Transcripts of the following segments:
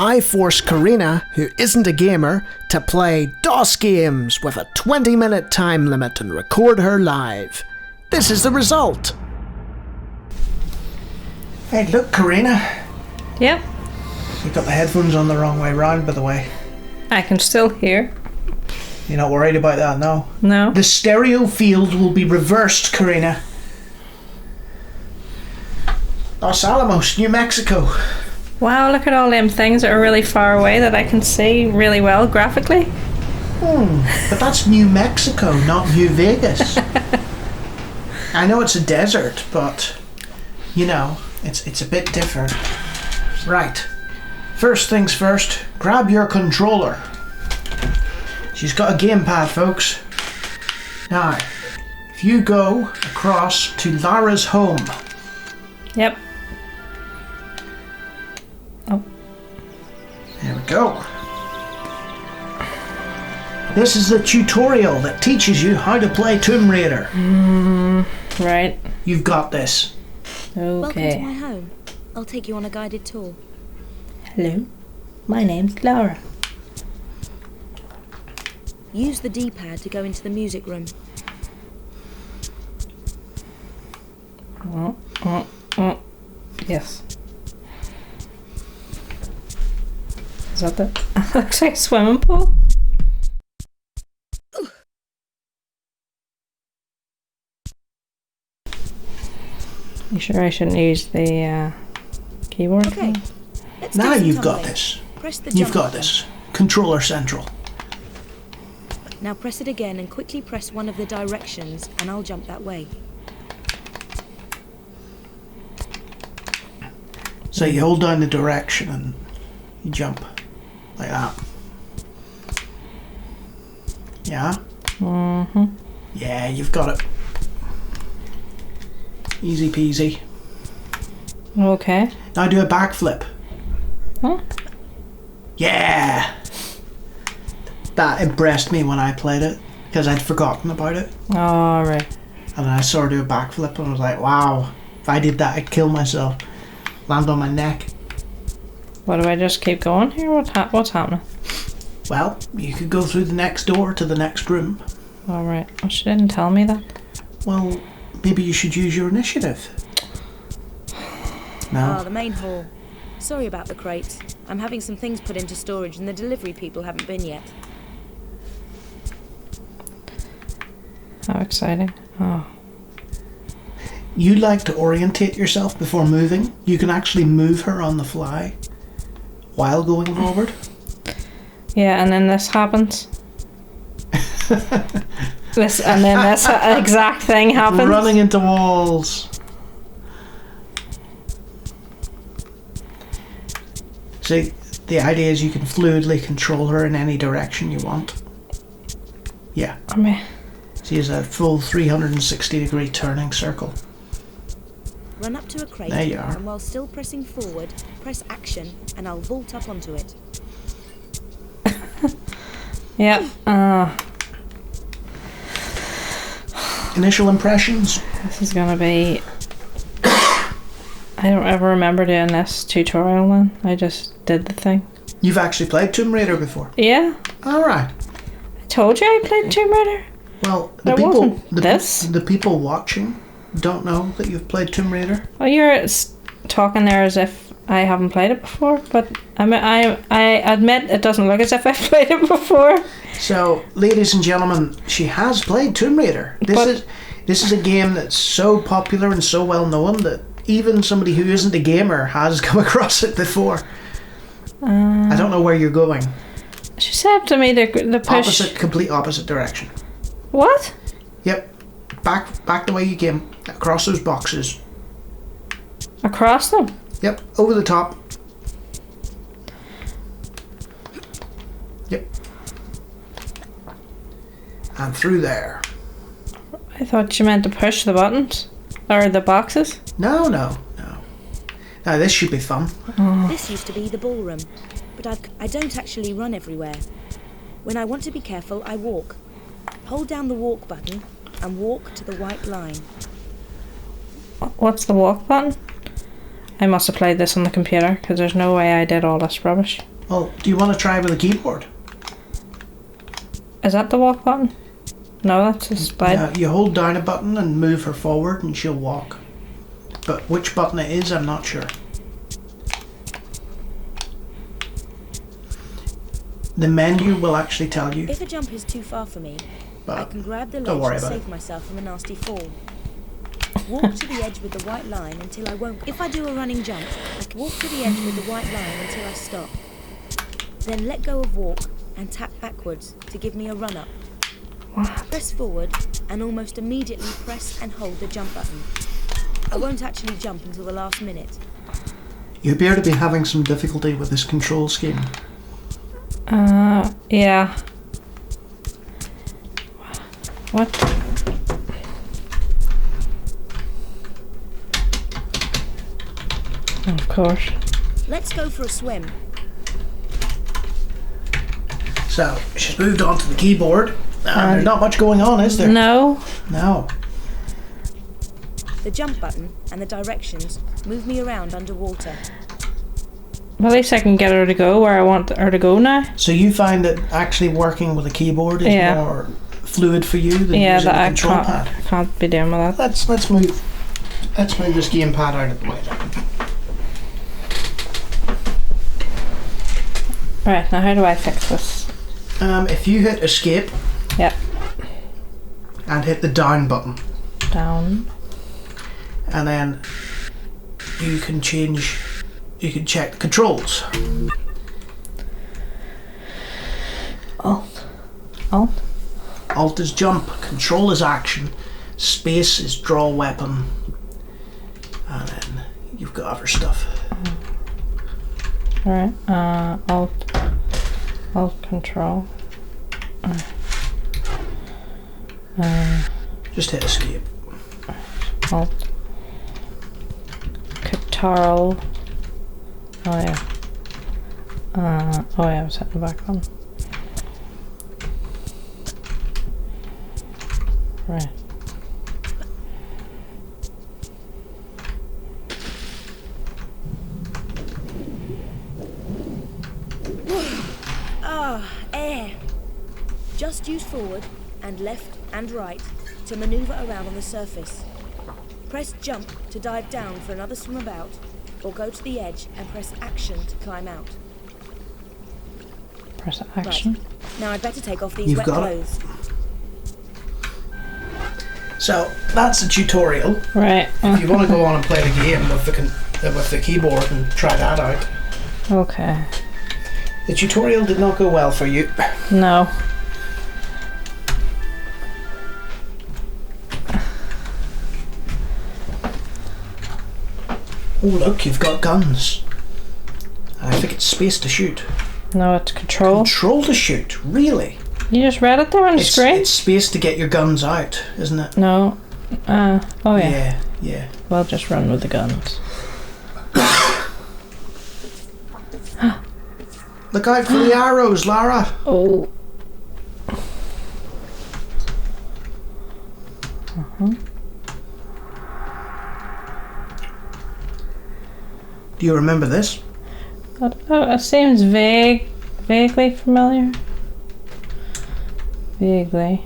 I force Croina, who isn't a gamer, to play DOS games with a 20-minute time limit and record her live. This is the result. Hey, look, Croina. Yep. You've got the headphones on the wrong way round, by the way. I can still hear. You're not worried about that, no? No. The stereo field will be reversed, Croina. Los Alamos, New Mexico. Wow, look at all them things that are really far away that I can see really well graphically. But that's New Mexico, not New Vegas. I know it's a desert, but, you know, it's a bit different. Right. First things first, grab your controller. She's got a gamepad, folks. Now, if you go across to Lara's home. Yep. Oh. There we go. This is the tutorial that teaches you how to play Tomb Raider. Right. You've got this. Welcome to Okay. my home. I'll take you on a guided tour. Hello. My name's Laura. Use the D-pad to go into the music room. Yes. Is that the... looks like a swimming pool. You sure I shouldn't use the keyboard? Okay. Let's Now do some you've got tumbling. this. Press the You've jump got button. this. Controller Central. Now press it again and quickly press one of the directions and I'll jump that way. So you hold down the direction and you jump like that. Yeah? Mm-hmm. Yeah, you've got it. Easy peasy. Okay. Now do a backflip. Huh? Yeah! That impressed me when I played it because I'd forgotten about it. Alright. And then I saw her do a backflip and I was like, wow, if I did that I'd kill myself. Land on my neck. What, do I just keep going here? What's happening? Well, you could go through the next door to the next room. Alright. Well, she didn't tell me that. Well, maybe you should use your initiative. Ah, No? the main hall. Sorry about the crates. I'm having some things put into storage and the delivery people haven't been yet. How exciting. Oh. You like to orientate yourself before moving. You can actually move her on the fly while going forward. Yeah, and then this happens. This exact thing happens. Running into walls. See, the idea is you can fluidly control her in any direction you want. Yeah. I mean, She has a full 360-degree turning circle. Run up to a crate There you are. and while still pressing forward, press action and I'll vault up onto it. yeah. Initial impressions? This is gonna be... I don't ever remember doing this tutorial then. I just did the thing. You've actually played Tomb Raider before? Yeah. Alright. I told you I played Tomb Raider. Well, There wasn't this. the people watching don't know that you've played Tomb Raider. Well, you're talking there as if I haven't played it before, but I admit it doesn't look as if I've played it before. So, ladies and gentlemen, she has played Tomb Raider. This is a game that's so popular and so well known that even somebody who isn't a gamer has come across it before. I don't know where you're going. She said to me the push... Complete opposite direction. What? Yep. Back the way you came. Across those boxes. Across them? Yep. Over the top. Yep. And through there. I thought you meant to push the buttons. Or the boxes. No. Now this should be fun. This used to be the ballroom, but I don't actually run everywhere. When I want to be careful, I walk. Hold down the walk button and walk to the white line. What's the walk button? I must have played this on the computer because there's no way I did all this rubbish. Well, do you want to try with a keyboard? Is that the walk button? No, that's a slide. Yeah, you hold down a button and move her forward and she'll walk. But which button it is, I'm not sure. The menu will actually tell you. If a jump is too far for me, But I can grab the don't ledge worry and about save it. myself from a nasty fall. Walk to the edge with the white line until I won't. If I do a running jump, I can walk to the edge with the white line until I stop. Then let go of walk and tap backwards to give me a run up. What? Press forward and almost immediately press and hold the jump button. I won't actually jump until the last minute. You appear to be having some difficulty with this control scheme. Yeah. What? Of course. Let's go for a swim. So, she's moved on to the keyboard. There's not much going on, is there? No. No. The jump button and the directions move me around underwater. Well, at least I can get her to go where I want her to go now. So you find that actually working with a keyboard is more fluid for you than using a control pad? I can't be doing with that. Let's move this gamepad out of the way then. Right, now how do I fix this? If you hit escape Yep. and hit the down button, Down. and then you can check the controls. Alt. Alt is jump, control is action, space is draw weapon, and then you've got other stuff. Alright, alt control. Just hit escape. Alt. Control. Oh yeah. Oh yeah, I was hitting the back one. Right. Air. Just use forward and left and right to manoeuvre around on the surface. Press jump to dive down for another swim about, or go to the edge and press action to climb out. Press action. Right. Now I'd better take off these You've wet got clothes. So that's the tutorial. Right. If you want to go on and play the game with the keyboard and try that out. Okay. The tutorial did not go well for you. No. Oh look, you've got guns. I think it's space to shoot. No, it's control. Control to shoot, really? You just read it there on the screen? It's space to get your guns out, isn't it? No. Oh yeah. Yeah. We'll just run with the guns. Look out for the arrows, Lara. Oh. Do you remember this? I don't know, it seems vaguely familiar. Vaguely.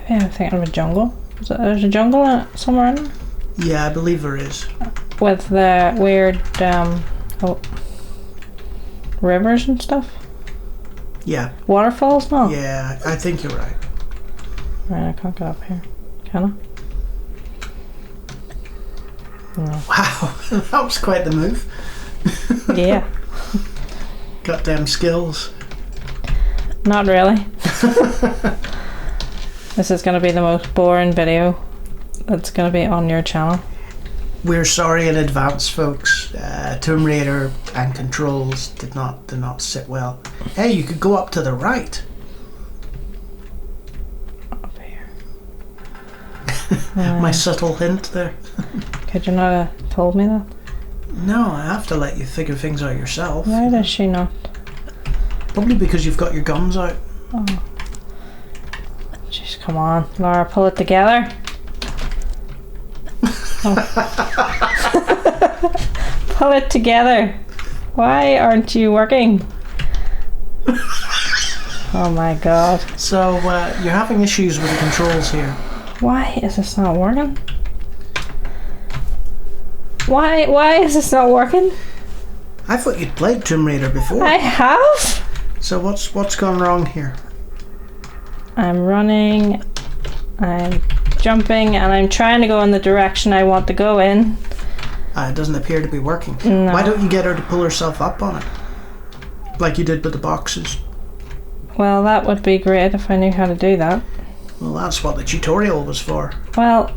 Maybe I'm thinking of a jungle. There's a jungle somewhere in there? Yeah, I believe there is. With the weird rivers and stuff? Yeah. Waterfalls? No. Yeah, I think you're right. Right, I can't get up here. Can I? No. Wow, that was quite the move. Yeah. Got them skills. Not really. This is going to be the most boring video that's going to be on your channel. We're sorry in advance, folks. Tomb Raider and controls did not sit well. Hey, you could go up to the right. Up here. My subtle hint there. Could you not have told me that? No, I have to let you figure things out yourself. Why does she not? Probably because you've got your guns out. Oh. Jeez, come on, Laura, pull it together. Oh. Pull it together. Why aren't you working? Oh my god. So, you're having issues with the controls here. Why is this not working? Why is this not working? I thought you'd played Tomb Raider before. I have? So what's gone wrong here? I'm running, I'm jumping, and I'm trying to go in the direction I want to go in. It doesn't appear to be working. No. Why don't you get her to pull herself up on it? Like you did with the boxes. Well, that would be great if I knew how to do that. Well, that's what the tutorial was for. Well,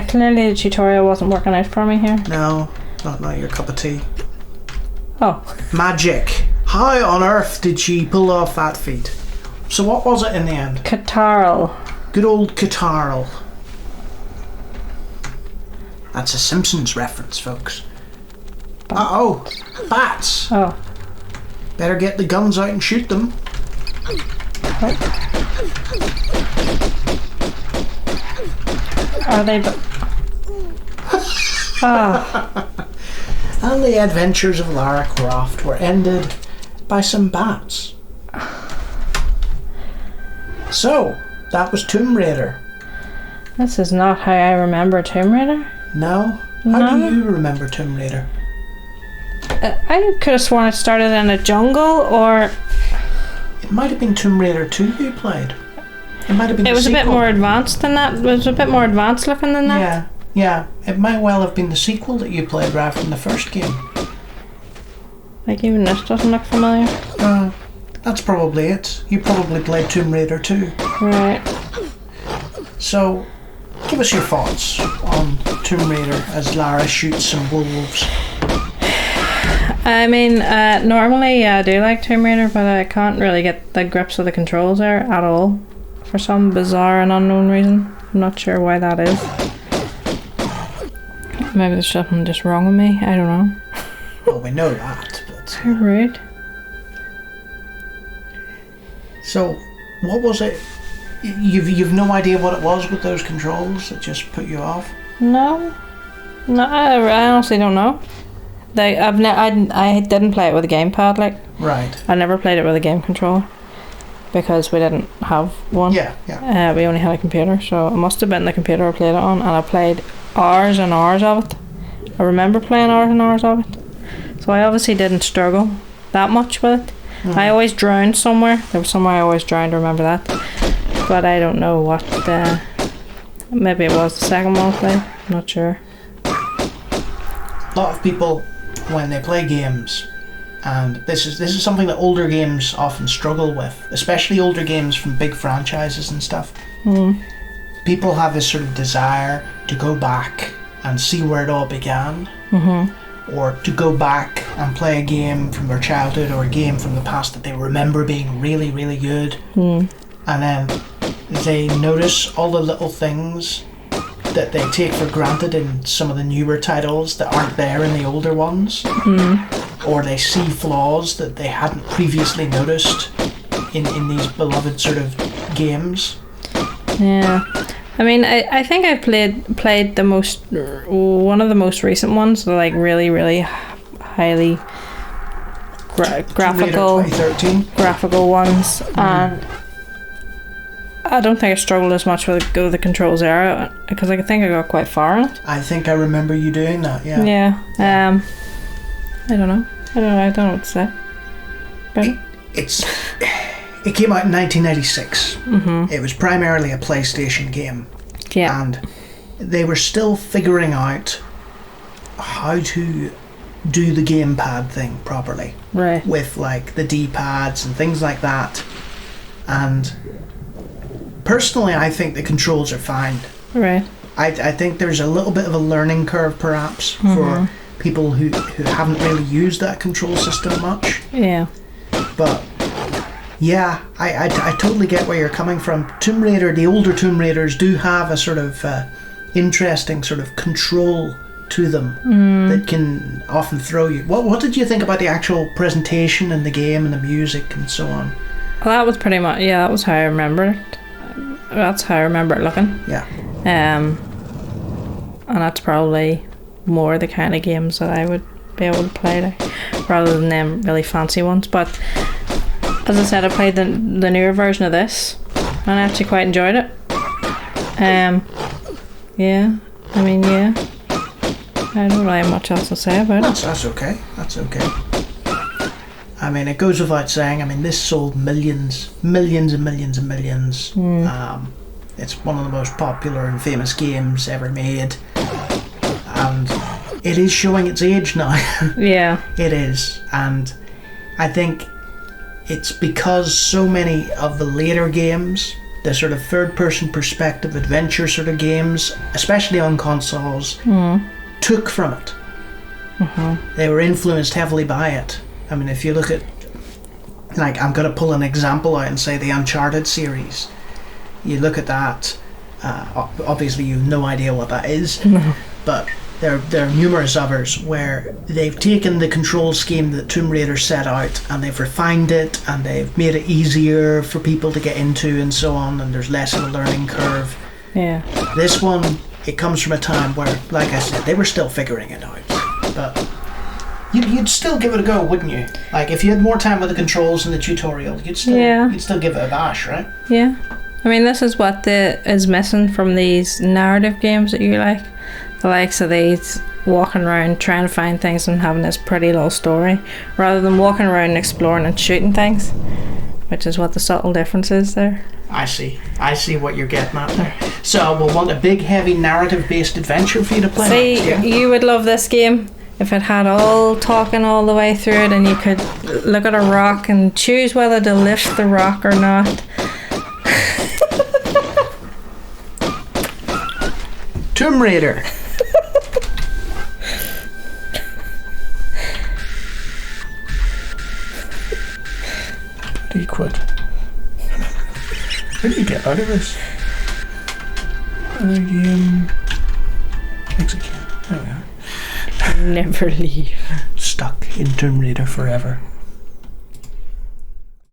clearly the tutorial wasn't working out for me here. No, not your cup of tea. Oh. Magic. How on earth did she pull off that feat? So what was it in the end? Catarl. Good old Catarl. That's a Simpsons reference, folks. Uh-oh. Bats. Oh. Better get the guns out and shoot them. Are they... Oh. And the adventures of Lara Croft were ended by some bats. So, that was Tomb Raider. This is not how I remember Tomb Raider. No? How do you remember Tomb Raider? I could have sworn it started in a jungle, or... It might have been Tomb Raider 2 you played. It might have been It was a bit more advanced than that. It was a bit more advanced looking than that. Yeah. It might well have been the sequel that you played right from the first game. Like, even this doesn't look familiar. That's probably it. You probably played Tomb Raider 2. Right. So, give us your thoughts on Tomb Raider as Lara shoots some wolves. I mean, normally I do like Tomb Raider, but I can't really get the grips of the controls there at all. For some bizarre and unknown reason. I'm not sure why that is. Maybe there's something just wrong with me. I don't know. Well, we know that, but... Right. So, what was it? You've no idea what it was with those controls that just put you off? No, I honestly don't know. I didn't play it with a gamepad. Like, right. I never played it with a game controller because we didn't have one. Yeah. We only had a computer, so it must have been the computer I played it on, and I played hours and hours of it. I remember playing hours and hours of it. So I obviously didn't struggle that much with it. Mm. I always drowned somewhere. There was somewhere I always drowned. I remember that. But I don't know what. Maybe it was the second one I played. I'm not sure. A lot of people, when they play games, and this is something that older games often struggle with, especially older games from big franchises and stuff. Mm. People have this sort of desire to go back and see where it all began. Mm-hmm. Or to go back and play a game from their childhood or a game from the past that they remember being really, really good. Mm. And then they notice all the little things that they take for granted in some of the newer titles that aren't there in the older ones. Mm. Or they see flaws that they hadn't previously noticed in these beloved sort of games. Yeah. I mean, I think I've played one of the most recent ones, the like really, really highly graphical 2013 ones, and I don't think I struggled as much with the controls there because I think I got quite far in it. I think I remember you doing that. Yeah. Yeah. I don't know. I don't know what to say. But It came out in 1996. Mm-hmm. It was primarily a PlayStation game. Yeah. And they were still figuring out how to do the gamepad thing properly. Right. With like the D-pads and things like that. And personally, I think the controls are fine. Right. I think there's a little bit of a learning curve perhaps for people who haven't really used that control system much. Yeah. But yeah, I totally get where you're coming from. Tomb Raider, the older Tomb Raiders do have a sort of interesting sort of control to them that can often throw you. What did you think about the actual presentation and the game and the music and so on? Well, that was pretty much, that was how I remember it. That's how I remember it looking. Yeah. And that's probably more the kind of games that I would be able to play, like, rather than them really fancy ones. But as I said, I played the newer version of this and I actually quite enjoyed it. Yeah, I mean, yeah, I don't really have much else to say about it. That's okay. That's okay. I mean, it goes without saying. I mean, this sold millions and millions and millions. It's one of the most popular and famous games ever made, and it is showing its age now. Yeah, it is, and I think it's because so many of the later games, the sort of third-person perspective adventure sort of games, especially on consoles, took from it. They were influenced heavily by it. I mean, if you look at, like, I'm going to pull an example out and say the Uncharted series. You look at that, obviously you have no idea what that is, but there are numerous others where they've taken the control scheme that Tomb Raider set out and they've refined it and they've made it easier for people to get into and so on, and there's less of a learning curve. yeah. This one, it comes from a time where, like I said, they were still figuring it out, but you'd still give it a go, wouldn't you? Like, if you had more time with the controls and the tutorial, you'd still give it a bash, right? Yeah. I mean, this is what is missing from these narrative games that you like. The likes of these walking around trying to find things and having this pretty little story, rather than walking around and exploring and shooting things, which is what the subtle difference is there. I see what you're getting at there. So we'll want a big, heavy, narrative-based adventure for you to play. See, yeah? You would love this game if it had all talking all the way through it, and you could look at a rock and choose whether to lift the rock or not. Tomb Raider. Do you quit? How do you get out of this? Execute. There we are. Never leave. Stuck in Tomb Raider forever.